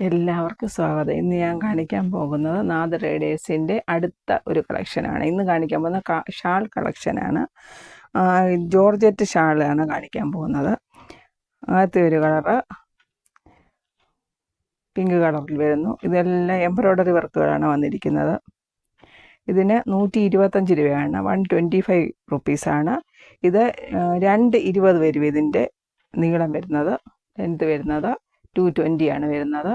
എല്ലാവർക്കും സ്വാഗതം. ഇന്ന് ഞാൻ കാണിക്കാൻ പോകുന്നത് നാദ് റൈഡേഴ്സിൻ്റെ അടുത്ത ഒരു കളക്ഷനാണ്. ഇന്ന് കാണിക്കാൻ പോകുന്ന ഷാൾ കളക്ഷനാണ്. ജോർജറ്റ് ഷാളാണ് കാണിക്കാൻ പോകുന്നത്. ആദ്യത്തെ ഒരു കളറ് പിങ്ക് കളറിൽ വരുന്നു. ഇതെല്ലാം എംബ്രോയ്ഡറി വർക്കുകളാണ് വന്നിരിക്കുന്നത്. ഇതിന് 125 രൂപയാണ്, 125 റുപ്പീസാണ്. ഇത് 220 വരും ഇതിൻ്റെ നീളം വരുന്നത്. ലെന്ത് വരുന്നത് 220 ആണ് വരുന്നത്.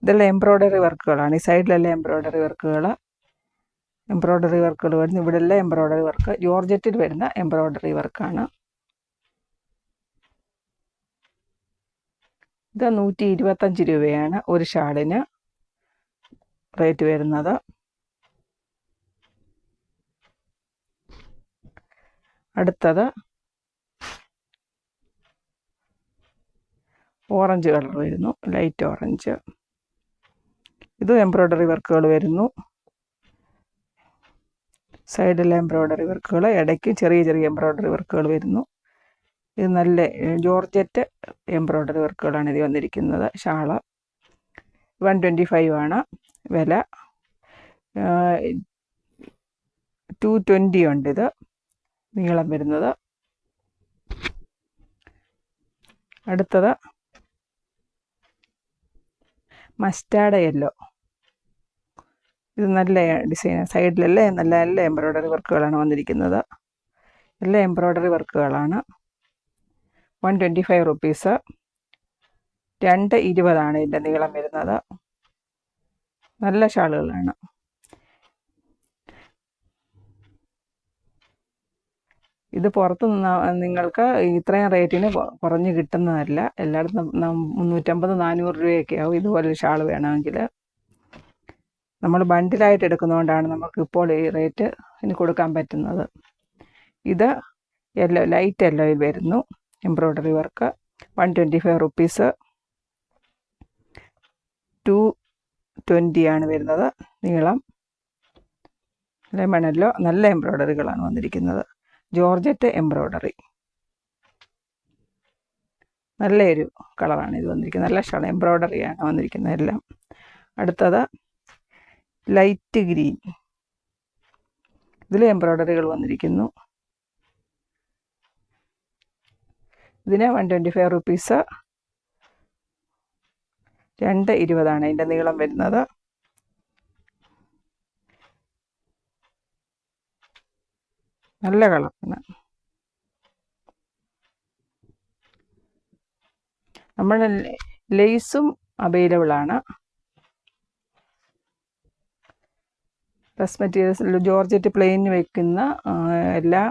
ഇതെല്ലാം എംബ്രോയ്ഡറി വർക്കുകളാണ്. ഈ സൈഡിലെല്ലാം എംബ്രോയ്ഡറി വർക്കുകൾ വരുന്നു. ഇവിടെ എല്ലാം എംബ്രോയ്ഡറി വർക്ക്, ജോർജറ്റിൽ വരുന്ന എംബ്രോയ്ഡറി വർക്കാണ്. ഇത് 125 രൂപയാണ് ഒരു ഷാളിന് റേറ്റ് വരുന്നത്. അടുത്തത് ഓറഞ്ച് കളർ വരുന്നു, ലൈറ്റ് ഓറഞ്ച്. ഇത് എംബ്രോയ്ഡറി വർക്കുകൾ വരുന്നു. സൈഡിലെ എംബ്രോയ്ഡറി വർക്കുകൾ, ഇടയ്ക്ക് ചെറിയ ചെറിയ എംബ്രോയ്ഡറി വർക്കുകൾ വരുന്നു. ഇത് നല്ല ജോർജറ്റ് എംബ്രോയ്ഡറി വർക്കുകളാണ് ഇത് വന്നിരിക്കുന്നത്. ഷാള് 125 ആണ് വില. 220 ഉണ്ട് ഇത് നീളം വരുന്നത്. അടുത്തത് മസ്റ്റാർഡ് യെല്ലോ. ഇത് നല്ല ഡിസൈൻ, സൈഡിലെല്ലാം നല്ല നല്ല എംബ്രോയ്ഡറി വർക്കുകളാണ് വന്നിരിക്കുന്നത്. എല്ലാ എംബ്രോയ്ഡറി വർക്കുകളാണ്. 125 റുപ്പീസ്. 220 ഇതിൻ്റെ നീളം വരുന്നത്. നല്ല ഷാളുകളാണ്. ഇത് പുറത്ത് നിന്ന് നിങ്ങൾക്ക് ഇത്രയും റേറ്റിന് കുറഞ്ഞ് കിട്ടുന്നതല്ല. എല്ലായിടത്തും 350-400 രൂപയൊക്കെ ആവും ഇതുപോലെ ഷാൾ വേണമെങ്കിൽ. നമ്മൾ ബണ്ടിലായിട്ട് എടുക്കുന്നതുകൊണ്ടാണ് നമുക്കിപ്പോൾ ഈ റേറ്റ് ഇനി കൊടുക്കാൻ പറ്റുന്നത്. ഇത് യെല്ലോ, ലൈറ്റ് യെല്ലോയിൽ വരുന്നു എംബ്രോയ്ഡറി വർക്ക്. 125 റുപ്പീസ്. 220 ആണ് വരുന്നത് നീളം. Lemon yellow. നല്ല എംബ്രോയ്ഡറികളാണ് വന്നിരിക്കുന്നത്. ജോർജറ്റ് എംബ്രോയ്ഡറി, നല്ലൊരു കളറാണ് ഇത് വന്നിരിക്കുന്നത്. നല്ല ഷാൾ എംബ്രോയ്ഡറിയാണ് വന്നിരിക്കുന്നത് എല്ലാം. അടുത്തത് ലൈറ്റ് ഗ്രീൻ. ഇതിൽ എംബ്രോയ്ഡറികൾ വന്നിരിക്കുന്നു. ഇതിന് 125 റുപ്പീസ്. 220 ഇതിൻ്റെ നീളം വരുന്നത്. നല്ല കളറാണ്. നമ്മുടെ ലേസും അവൈലബിൾ ആണ്. ഡ്രസ് മെറ്റീരിയൽസിൽ ജോർജറ്റ് പ്ലെയിൻ വയ്ക്കുന്ന എല്ലാ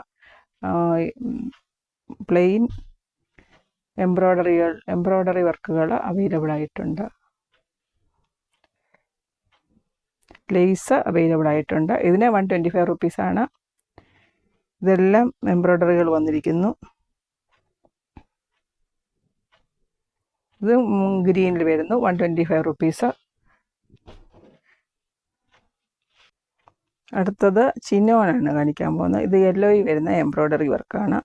പ്ലെയിൻ എംബ്രോയ്ഡറി വർക്കുകൾ അവൈലബിൾ ആയിട്ടുണ്ട്. ലേസ് അവൈലബിൾ ആയിട്ടുണ്ട്. ഇതിന് 125 റുപ്പീസാണ്. ഇതെല്ലാം എംബ്രോയ്ഡറികൾ വന്നിരിക്കുന്നു. ഇത് ഗ്രീനിൽ വരുന്നു. 125 റുപ്പീസ്. അടുത്തത് ചിനോനാണ് കാണിക്കാൻ പോകുന്നത്. ഇത് യെല്ലോയിൽ വരുന്ന എംബ്രോയ്ഡറി വർക്കാണ്.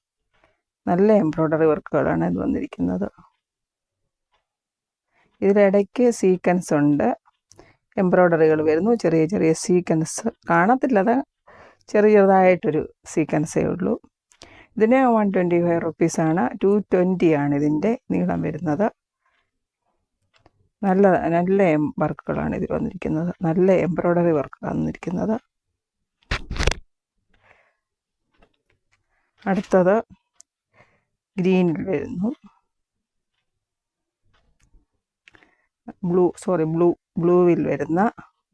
നല്ല എംബ്രോയ്ഡറി വർക്കുകളാണ് ഇത് വന്നിരിക്കുന്നത്. ഇതിലിടയ്ക്ക് സീക്വൻസ് ഉണ്ട്, എംബ്രോയ്ഡറികൾ വരുന്നു. ചെറിയ ചെറിയ സീക്വൻസ് കാണത്തില്ലത്, ചെറിയതായിട്ടൊരു സീക്വൻസേ ഉള്ളൂ. ഇതിന് 125 റുപ്പീസാണ്. 220 ആണ് ഇതിൻ്റെ നീളം വരുന്നത്. നല്ല നല്ല വർക്കുകളാണ് ഇതിൽ വന്നിരിക്കുന്നത്. നല്ല എംബ്രോയ്ഡറി വർക്കാണ് വന്നിരിക്കുന്നത്. അടുത്തത് ഗ്രീനിൽ വരുന്നു. ബ്ലൂവിൽ വരുന്ന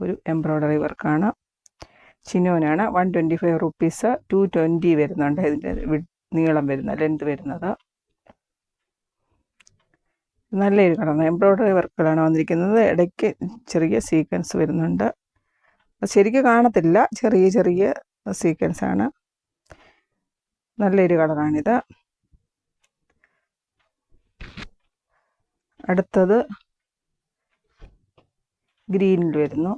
ഒരു എംബ്രോയ്ഡറി വർക്കാണ്. ചിനോനാണ്. 125 റുപ്പീസ്. 220 വരുന്നുണ്ട് ഇതിൻ്റെ നീളം വരുന്ന ലെന്ത് വരുന്നത്. നല്ലൊരു കളറാണ്. എംബ്രോയ്ഡറി വർക്കുകളാണ് വന്നിരിക്കുന്നത്. ഇടയ്ക്ക് ചെറിയ സീക്വൻസ് വരുന്നുണ്ട്. ശരിക്കും കാണത്തില്ല, ചെറിയ ചെറിയ സീക്വൻസാണ്. നല്ലൊരു കളറാണിത്. അടുത്തത് ഗ്രീനിൽ വരുന്നു.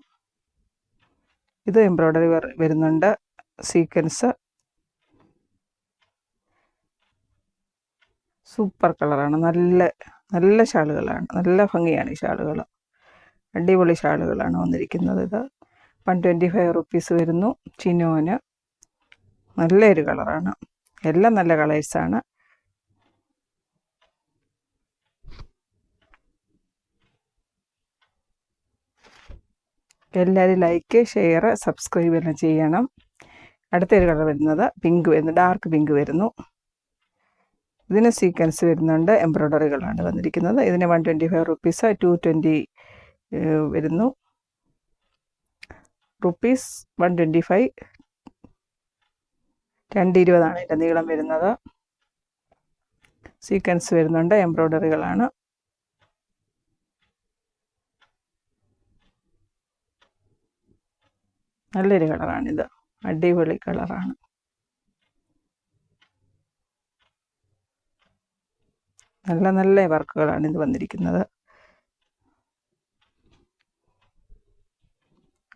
ഇത് എംബ്രോയ്ഡറി വരുന്നുണ്ട്, സീക്വൻസ്. സൂപ്പർ കളറാണ്. നല്ല നല്ല ഷാളുകളാണ്. നല്ല ഭംഗിയാണ് ഈ ഷാളുകൾ. അടിപൊളി ഷാളുകളാണ് വന്നിരിക്കുന്നത്. ഇത് 125 റുപ്പീസ് വരുന്നു. ചിനോന് നല്ലൊരു കളറാണ്. എല്ലാം നല്ല കളേഴ്സാണ്. എല്ലാവരും ലൈക്ക്, ഷെയർ, സബ്സ്ക്രൈബ് എല്ലാം ചെയ്യണം. അടുത്തൊരു കളർ വരുന്നത് പിങ്ക് വരുന്നു, ഡാർക്ക് പിങ്ക് വരുന്നു. ഇതിന് സീക്വൻസ് വരുന്നുണ്ട്, എംബ്രോയ്ഡറികളാണ് വന്നിരിക്കുന്നത്. ഇതിന് 125 റുപ്പീസ്, 220 വരുന്നു. റുപ്പീസ് 125, 220 ഇതിൻ്റെ നീളം വരുന്നത്. സീക്വൻസ് വരുന്നുണ്ട്, എംബ്രോയ്ഡറികളാണ്. നല്ലൊരു കളറാണിത്, അടിപൊളി കളറാണ്. നല്ല നല്ല വർക്കുകളാണ് ഇത് വന്നിരിക്കുന്നത്.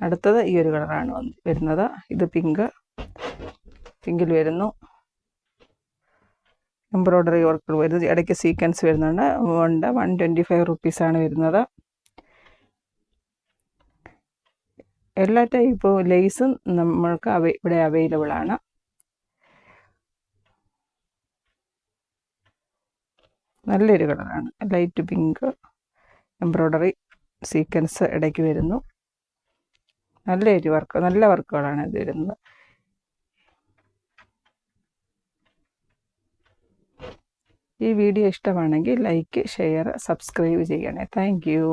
അടുത്തത് ഈ ഒരു കളറാണ് വരുന്നത്. ഇത് പിങ്കിൽ വരുന്നു. എംബ്രോയ്ഡറി വർക്കുകൾ വരുന്നത്, ഇടയ്ക്ക് സീക്വൻസ് വരുന്നുണ്ട്. 125 റുപ്പീസാണ് വരുന്നത്. എല്ലാ ടൈപ്പ് ലേസും നമ്മൾക്ക് ഇവിടെ അവൈലബിൾ ആണ്. നല്ലൊരു കളറാണ്, ലൈറ്റ് പിങ്ക്, എംബ്രോയ്ഡറി സീക്വൻസ് ഇടയ്ക്ക് വരുന്നു. നല്ലൊരു വർക്ക്, നല്ല വർക്കുകളാണ് ഇത് വരുന്നത്. ഈ വീഡിയോ ഇഷ്ടമാണെങ്കിൽ ലൈക്ക്, ഷെയർ, സബ്സ്ക്രൈബ് ചെയ്യണേ. Thank you.